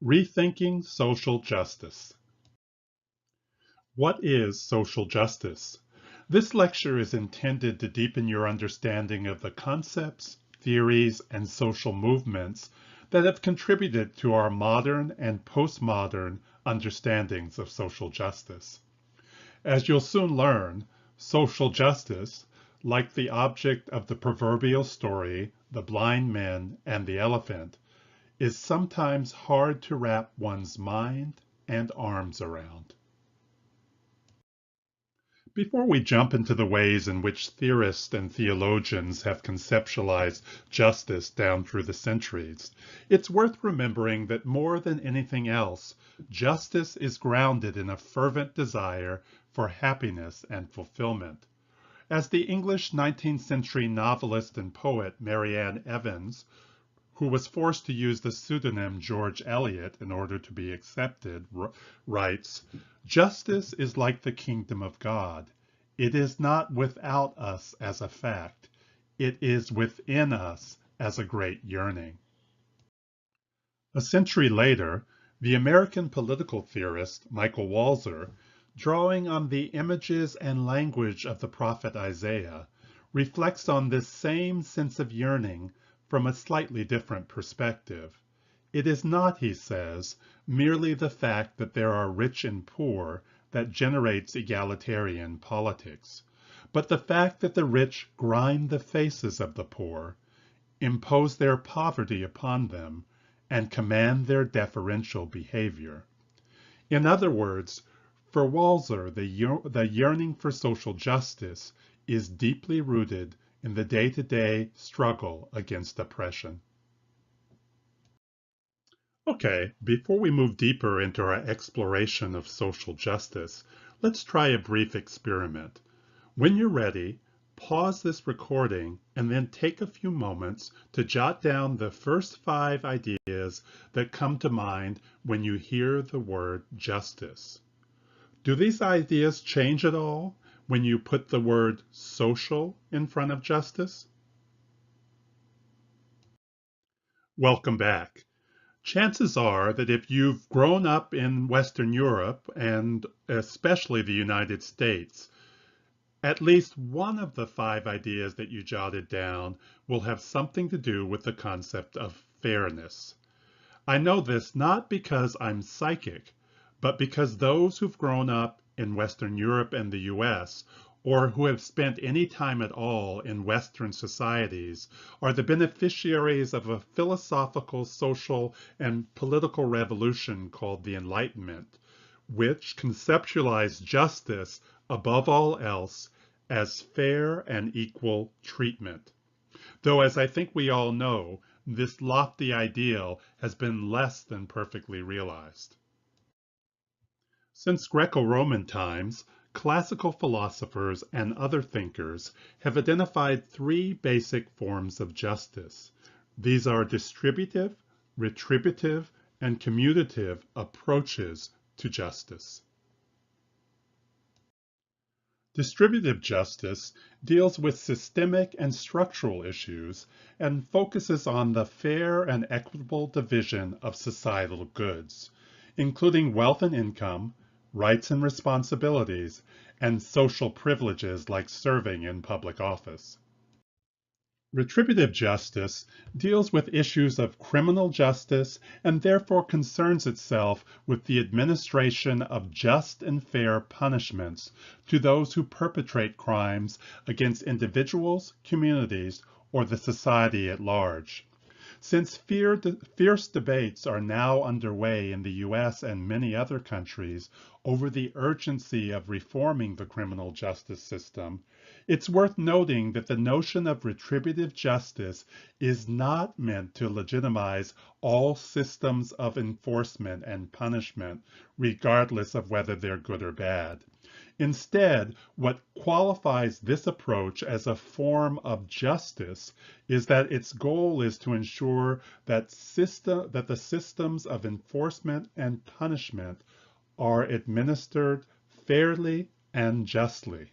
Rethinking Social Justice. What is social justice? This lecture is intended to deepen your understanding of the concepts, theories, and social movements that have contributed to our modern and postmodern understandings of social justice. As you'll soon learn, social justice, like the object of the proverbial story, the blind men and the elephant, is sometimes hard to wrap one's mind and arms around. Before we jump into the ways in which theorists and theologians have conceptualized justice down through the centuries, it's worth remembering that more than anything else, justice is grounded in a fervent desire for happiness and fulfillment. As the English 19th century novelist and poet Mary Ann Evans, who was forced to use the pseudonym George Eliot in order to be accepted, writes, "Justice is like the kingdom of God. It is not without us as a fact. It is within us as a great yearning." A century later, the American political theorist Michael Walzer, drawing on the images and language of the prophet Isaiah, reflects on this same sense of yearning from a slightly different perspective. It is not, he says, merely the fact that there are rich and poor that generates egalitarian politics, but the fact that the rich grind the faces of the poor, impose their poverty upon them, and command their deferential behavior. In other words, for Walzer, the yearning for social justice is deeply rooted in the day-to-day struggle against oppression. Okay, before we move deeper into our exploration of social justice, let's try a brief experiment. When you're ready, pause this recording and then take a few moments to jot down the first 5 ideas that come to mind when you hear the word justice. Do these ideas change at all when you put the word social in front of justice? Welcome back. Chances are that if you've grown up in Western Europe and especially the United States, at least one of the 5 ideas that you jotted down will have something to do with the concept of fairness. I know this not because I'm psychic, but because those who've grown up in Western Europe and the US, or who have spent any time at all in Western societies, are the beneficiaries of a philosophical, social, and political revolution called the Enlightenment, which conceptualized justice above all else as fair and equal treatment. Though, as I think we all know, this lofty ideal has been less than perfectly realized. Since Greco-Roman times, classical philosophers and other thinkers have identified 3 basic forms of justice. These are distributive, retributive, and commutative approaches to justice. Distributive justice deals with systemic and structural issues and focuses on the fair and equitable division of societal goods, including wealth and income, rights and responsibilities, and social privileges like serving in public office. Retributive justice deals with issues of criminal justice and therefore concerns itself with the administration of just and fair punishments to those who perpetrate crimes against individuals, communities, or the society at large. Since fierce debates are now underway in the US and many other countries over the urgency of reforming the criminal justice system, it's worth noting that the notion of retributive justice is not meant to legitimize all systems of enforcement and punishment, regardless of whether they're good or bad. Instead, what qualifies this approach as a form of justice is that its goal is to ensure that the systems of enforcement and punishment are administered fairly and justly.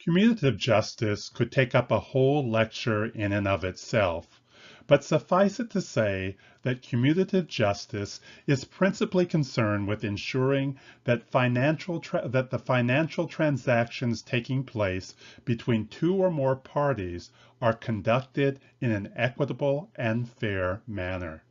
Commutative justice could take up a whole lecture in and of itself, but suffice it to say that commutative justice is principally concerned with ensuring that the financial transactions taking place between two or more parties are conducted in an equitable and fair manner.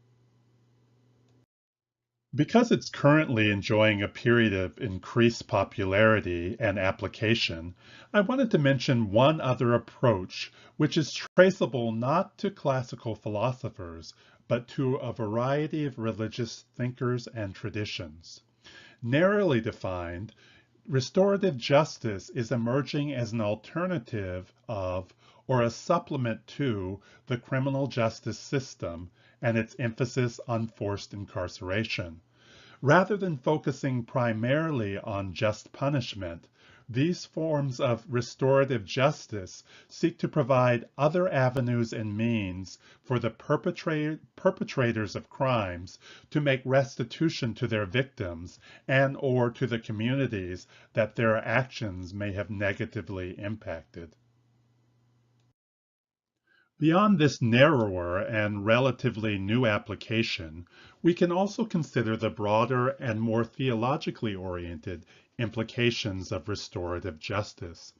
Because it's currently enjoying a period of increased popularity and application, I wanted to mention one other approach which is traceable not to classical philosophers, but to a variety of religious thinkers and traditions. Narrowly defined, restorative justice is emerging as an alternative of or a supplement to the criminal justice system and its emphasis on forced incarceration. Rather than focusing primarily on just punishment, these forms of restorative justice seek to provide other avenues and means for the perpetrators of crimes to make restitution to their victims and or to the communities that their actions may have negatively impacted. Beyond this narrower and relatively new application, we can also consider the broader and more theologically oriented implications of restorative justice.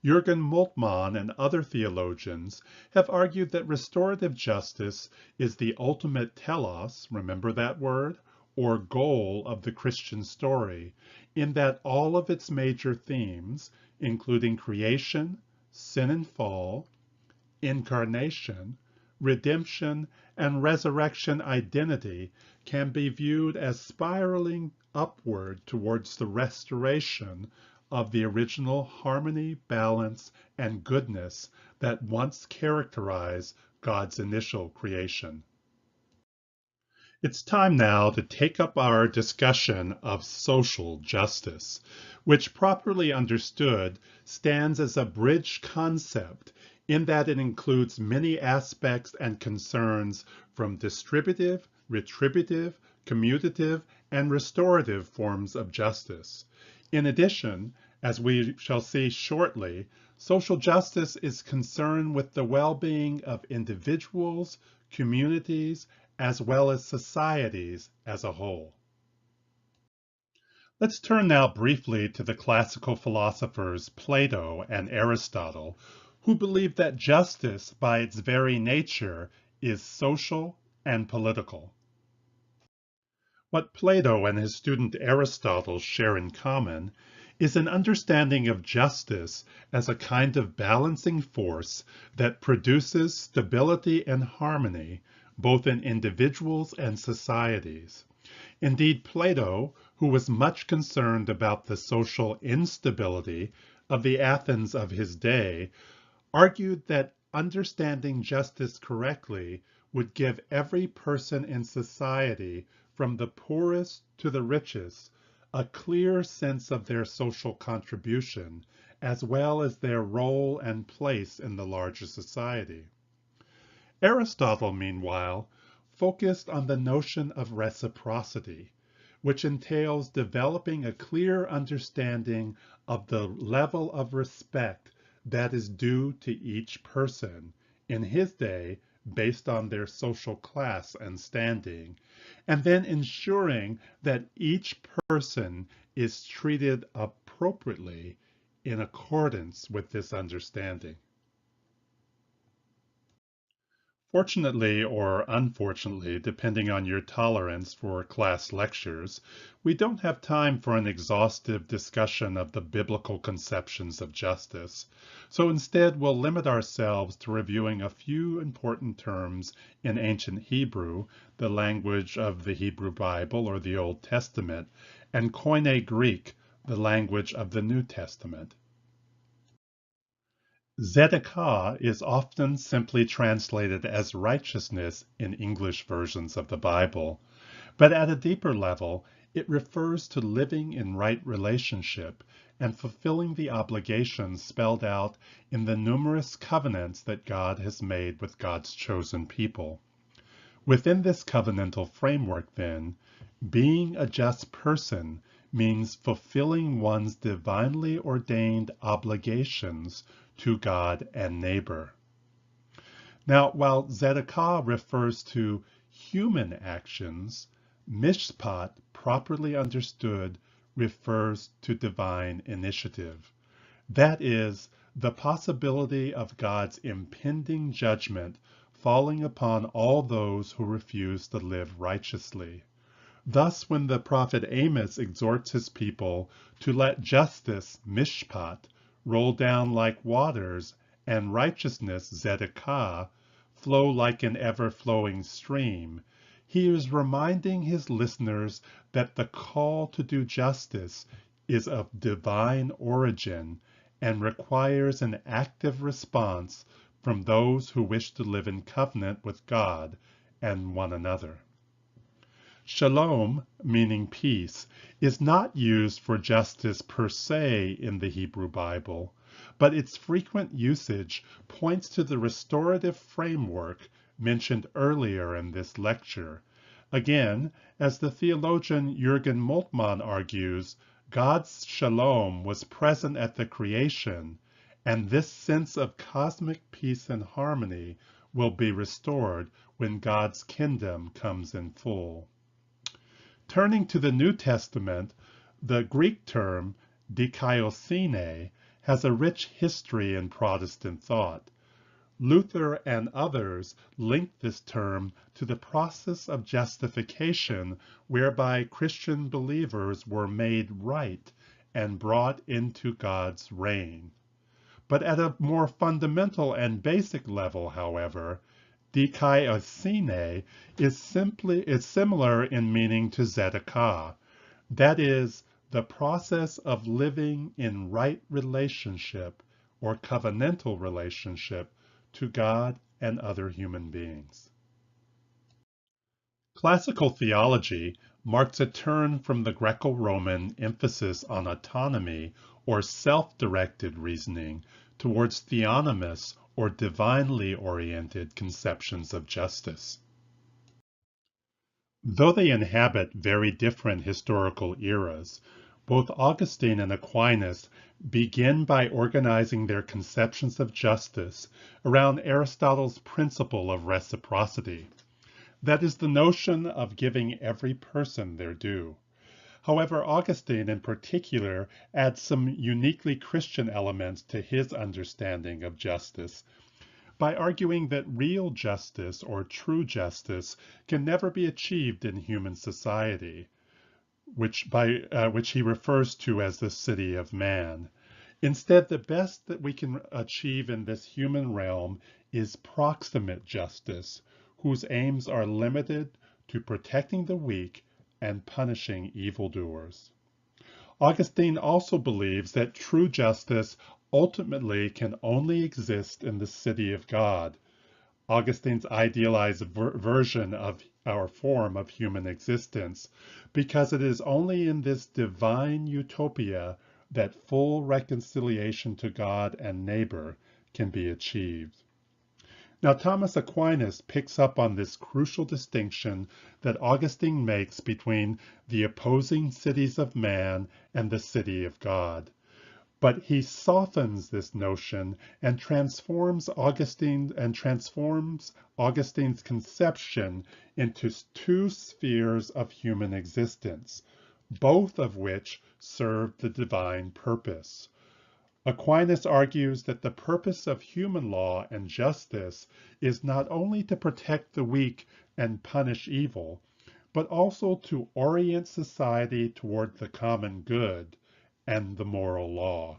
Jürgen Moltmann and other theologians have argued that restorative justice is the ultimate telos, remember that word, or goal of the Christian story, in that all of its major themes, including creation, sin and fall, incarnation, redemption, and resurrection identity can be viewed as spiraling upward towards the restoration of the original harmony, balance, and goodness that once characterized God's initial creation. It's time now to take up our discussion of social justice, which properly understood stands as a bridge concept in that it includes many aspects and concerns from distributive, retributive, commutative, and restorative forms of justice. In addition, as we shall see shortly, social justice is concerned with the well-being of individuals, communities, as well as societies as a whole. Let's turn now briefly to the classical philosophers Plato and Aristotle, who believed that justice, by its very nature, is social and political. What Plato and his student Aristotle share in common is an understanding of justice as a kind of balancing force that produces stability and harmony both in individuals and societies. Indeed, Plato, who was much concerned about the social instability of the Athens of his day, argued that understanding justice correctly would give every person in society, from the poorest to the richest, a clear sense of their social contribution, as well as their role and place in the larger society. Aristotle, meanwhile, focused on the notion of reciprocity, which entails developing a clear understanding of the level of respect that is due to each person, in his day, based on their social class and standing, and then ensuring that each person is treated appropriately in accordance with this understanding. Fortunately or unfortunately, depending on your tolerance for class lectures, we don't have time for an exhaustive discussion of the biblical conceptions of justice. So instead, we'll limit ourselves to reviewing a few important terms in ancient Hebrew, the language of the Hebrew Bible or the Old Testament, and Koine Greek, the language of the New Testament. Tzedakah is often simply translated as righteousness in English versions of the Bible, but at a deeper level, it refers to living in right relationship and fulfilling the obligations spelled out in the numerous covenants that God has made with God's chosen people. Within this covenantal framework, then, being a just person means fulfilling one's divinely ordained obligations to God and neighbor. Now, while Zedekiah refers to human actions, Mishpat, properly understood, refers to divine initiative. That is, the possibility of God's impending judgment falling upon all those who refuse to live righteously. Thus, when the prophet Amos exhorts his people to let justice, mishpat, roll down like waters, and righteousness, zedekah, flow like an ever-flowing stream, he is reminding his listeners that the call to do justice is of divine origin and requires an active response from those who wish to live in covenant with God and one another. Shalom, meaning peace, is not used for justice per se in the Hebrew Bible, but its frequent usage points to the restorative framework mentioned earlier in this lecture. Again, as the theologian Jürgen Moltmann argues, God's shalom was present at the creation, and this sense of cosmic peace and harmony will be restored when God's kingdom comes in full. Turning to the New Testament, the Greek term dikaiosune has a rich history in Protestant thought. Luther and others linked this term to the process of justification whereby Christian believers were made right and brought into God's reign. But at a more fundamental and basic level, however, dikaiosune is similar in meaning to zedekah. That is, the process of living in right relationship or covenantal relationship to God and other human beings. Classical theology marks a turn from the Greco-Roman emphasis on autonomy or self-directed reasoning towards theonomous or divinely oriented conceptions of justice. Though they inhabit very different historical eras, both Augustine and Aquinas begin by organizing their conceptions of justice around Aristotle's principle of reciprocity. That is the notion of giving every person their due. However, Augustine in particular adds some uniquely Christian elements to his understanding of justice by arguing that real justice or true justice can never be achieved in human society, which he refers to as the city of man. Instead, the best that we can achieve in this human realm is proximate justice, whose aims are limited to protecting the weak and punishing evildoers. Augustine also believes that true justice ultimately can only exist in the city of God. Augustine's idealized version of our form of human existence, because it is only in this divine utopia that full reconciliation to God and neighbor can be achieved. Now, Thomas Aquinas picks up on this crucial distinction that Augustine makes between the opposing cities of man and the city of God. But he softens this notion and transforms Augustine's conception into two spheres of human existence, both of which serve the divine purpose. Aquinas argues that the purpose of human law and justice is not only to protect the weak and punish evil, but also to orient society toward the common good and the moral law.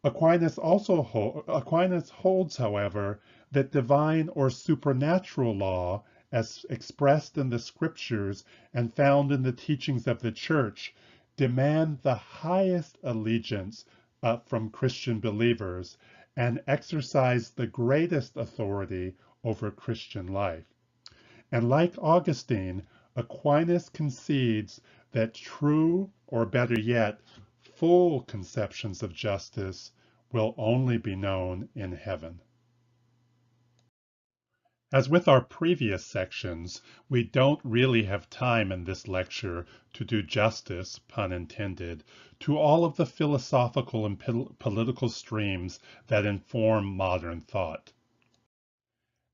Aquinas holds, however, that divine or supernatural law, as expressed in the scriptures and found in the teachings of the church, demand the highest allegiance from Christian believers and exercise the greatest authority over Christian life. And like Augustine, Aquinas concedes that true, or better yet, full conceptions of justice will only be known in heaven. As with our previous sections, we don't really have time in this lecture to do justice, pun intended, to all of the philosophical and political streams that inform modern thought.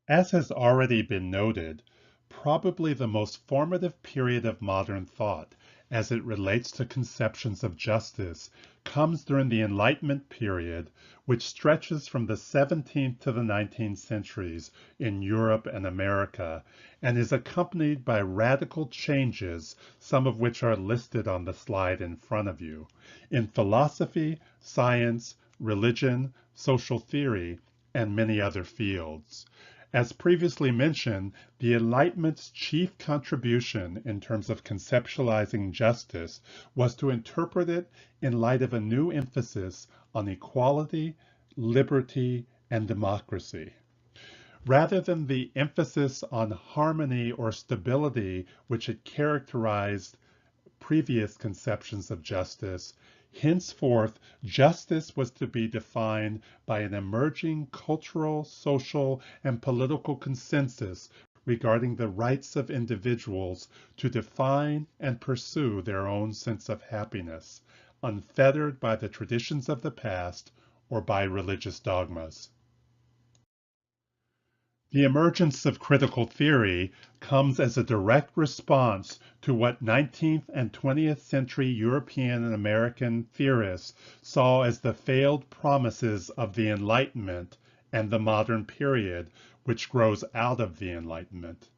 As has already been noted, probably the most formative period of modern thought as it relates to conceptions of justice comes during the Enlightenment period, which stretches from the 17th to the 19th centuries in Europe and America, and is accompanied by radical changes, some of which are listed on the slide in front of you, in philosophy, science, religion, social theory, and many other fields. As previously mentioned, the Enlightenment's chief contribution in terms of conceptualizing justice was to interpret it in light of a new emphasis on equality, liberty, and democracy. Rather than the emphasis on harmony or stability which had characterized previous conceptions of justice, henceforth justice was to be defined by an emerging cultural, social, and political consensus regarding the rights of individuals to define and pursue their own sense of happiness, unfettered by the traditions of the past or by religious dogmas. The emergence of critical theory comes as a direct response to what 19th and 20th century European and American theorists saw as the failed promises of the Enlightenment and the modern period, which grows out of the Enlightenment.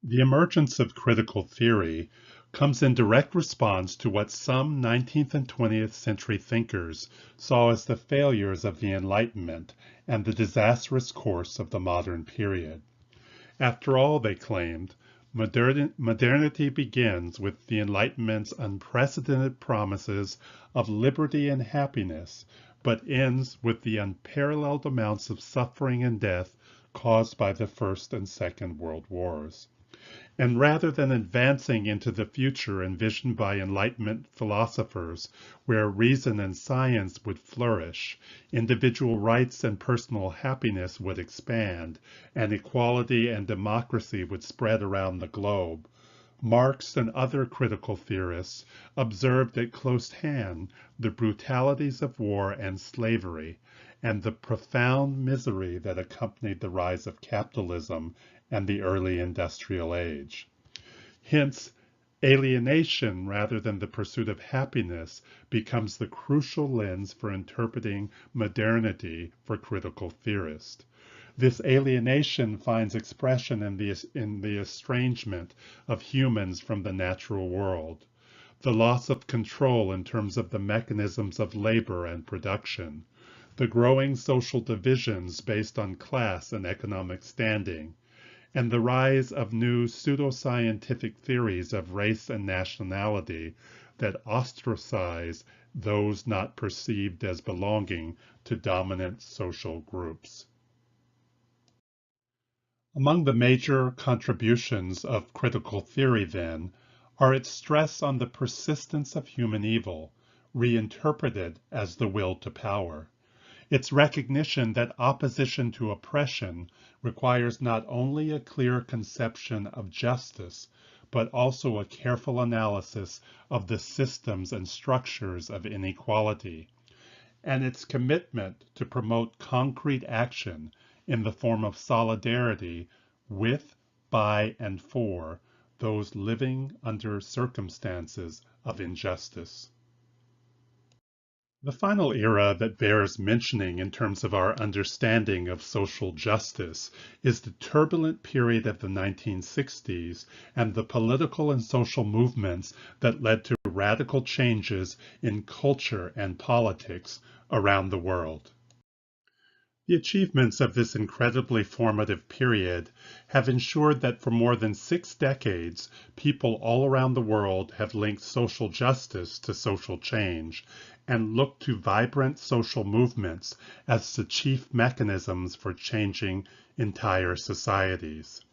The emergence of critical theory comes in direct response to what some 19th and 20th century thinkers saw as the failures of the Enlightenment and the disastrous course of the modern period. After all, they claimed, modernity begins with the Enlightenment's unprecedented promises of liberty and happiness, but ends with the unparalleled amounts of suffering and death caused by the First and Second World Wars. And rather than advancing into the future envisioned by Enlightenment philosophers, where reason and science would flourish, individual rights and personal happiness would expand, and equality and democracy would spread around the globe, Marx and other critical theorists observed at close hand the brutalities of war and slavery, and the profound misery that accompanied the rise of capitalism and the early industrial age. Hence, alienation rather than the pursuit of happiness becomes the crucial lens for interpreting modernity for critical theorists. This alienation finds expression in the estrangement of humans from the natural world, the loss of control in terms of the mechanisms of labor and production, the growing social divisions based on class and economic standing, and the rise of new pseudoscientific theories of race and nationality that ostracize those not perceived as belonging to dominant social groups. Among the major contributions of critical theory, then, are its stress on the persistence of human evil, reinterpreted as the will to power. Its recognition that opposition to oppression requires not only a clear conception of justice, but also a careful analysis of the systems and structures of inequality, and its commitment to promote concrete action in the form of solidarity with, by, and for those living under circumstances of injustice. The final era that bears mentioning in terms of our understanding of social justice is the turbulent period of the 1960s and the political and social movements that led to radical changes in culture and politics around the world. The achievements of this incredibly formative period have ensured that for more than 6 decades, people all around the world have linked social justice to social change and looked to vibrant social movements as the chief mechanisms for changing entire societies.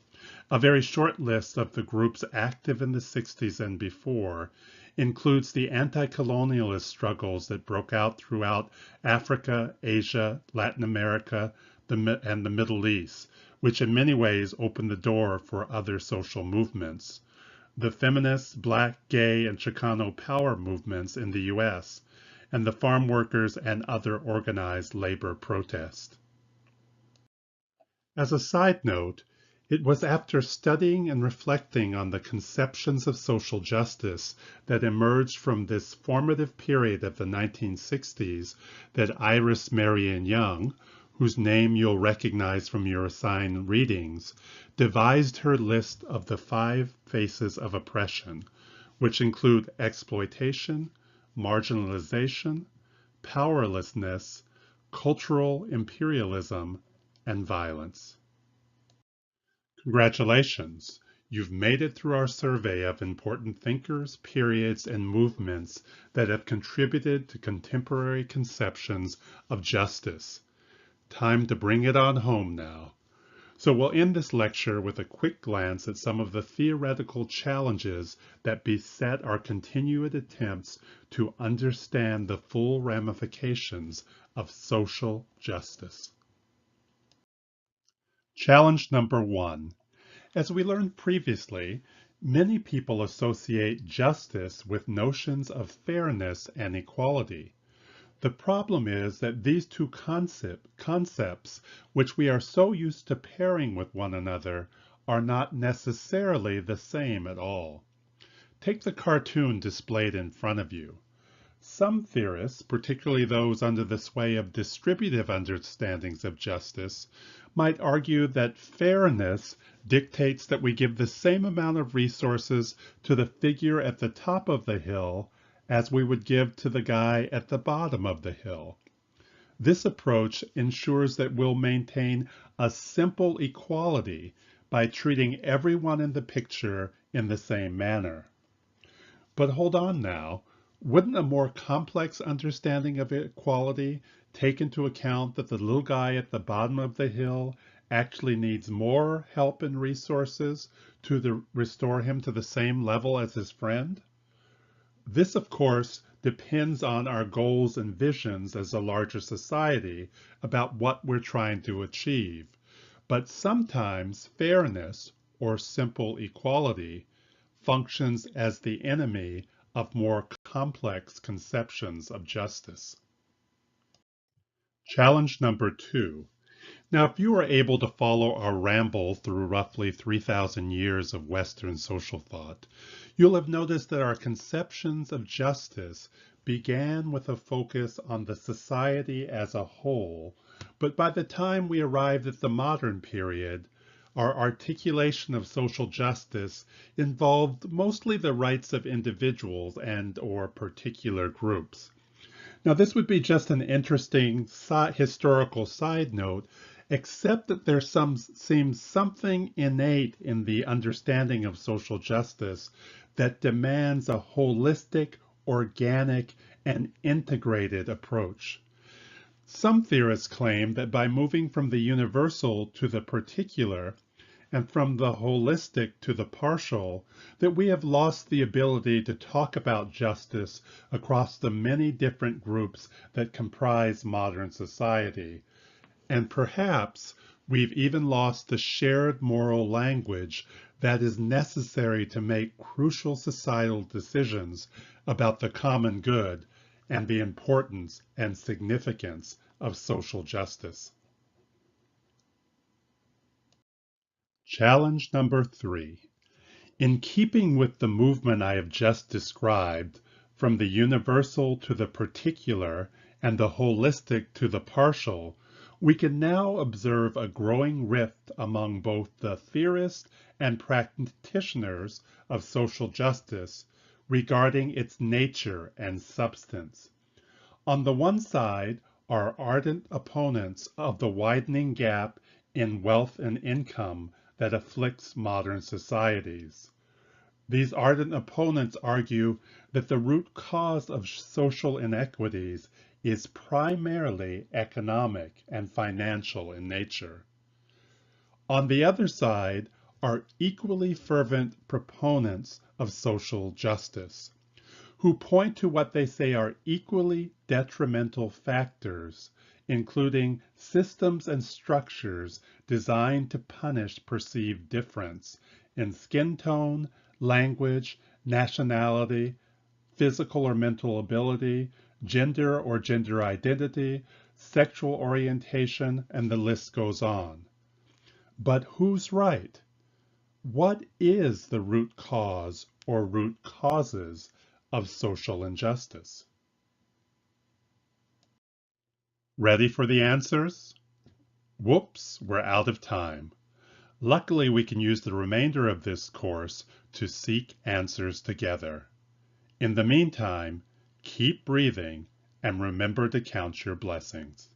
A very short list of the groups active in the 60s and before includes the anti-colonialist struggles that broke out throughout Africa, Asia, Latin America, and the Middle East, which in many ways opened the door for other social movements. The feminist, Black, gay, and Chicano power movements in the US, and the farm workers and other organized labor protests. As a side note, it was after studying and reflecting on the conceptions of social justice that emerged from this formative period of the 1960s that Iris Marion Young, whose name you'll recognize from your assigned readings, devised her list of the 5 faces of oppression, which include exploitation, marginalization, powerlessness, cultural imperialism, and violence. Congratulations! You've made it through our survey of important thinkers, periods, and movements that have contributed to contemporary conceptions of justice. Time to bring it on home now. So we'll end this lecture with a quick glance at some of the theoretical challenges that beset our continued attempts to understand the full ramifications of social justice. Challenge number 1. As we learned previously, many people associate justice with notions of fairness and equality. The problem is that these two concepts, which we are so used to pairing with one another, are not necessarily the same at all. Take the cartoon displayed in front of you. Some theorists, particularly those under the sway of distributive understandings of justice, might argue that fairness dictates that we give the same amount of resources to the figure at the top of the hill as we would give to the guy at the bottom of the hill. This approach ensures that we'll maintain a simple equality by treating everyone in the picture in the same manner. But hold on now. Wouldn't a more complex understanding of equality take into account that the little guy at the bottom of the hill actually needs more help and resources to restore him to the same level as his friend? This, of course, depends on our goals and visions as a larger society about what we're trying to achieve. But sometimes fairness, or simple equality, functions as the enemy of more complex conceptions of justice. Challenge number 2. Now, if you were able to follow our ramble through roughly 3,000 years of Western social thought, you'll have noticed that our conceptions of justice began with a focus on the society as a whole, but by the time we arrived at the modern period, our articulation of social justice involved mostly the rights of individuals and/or particular groups. Now, this would be just an interesting historical side note, except that there seems something innate in the understanding of social justice that demands a holistic, organic, and integrated approach. Some theorists claim that by moving from the universal to the particular, and from the holistic to the partial, that we have lost the ability to talk about justice across the many different groups that comprise modern society. And perhaps we've even lost the shared moral language that is necessary to make crucial societal decisions about the common good and the importance and significance of social justice. Challenge number 3. In keeping with the movement I have just described, from the universal to the particular and the holistic to the partial, we can now observe a growing rift among both the theorists and practitioners of social justice regarding its nature and substance. On the one side are ardent opponents of the widening gap in wealth and income that afflicts modern societies. These ardent opponents argue that the root cause of social inequities is primarily economic and financial in nature. On the other side are equally fervent proponents of social justice, who point to what they say are equally detrimental factors, including systems and structures designed to punish perceived difference in skin tone, language, nationality, physical or mental ability, gender or gender identity, sexual orientation, and the list goes on. But who's right? What is the root cause or root causes of social injustice? Ready for the answers? Whoops, we're out of time. Luckily, we can use the remainder of this course to seek answers together. In the meantime, keep breathing and remember to count your blessings.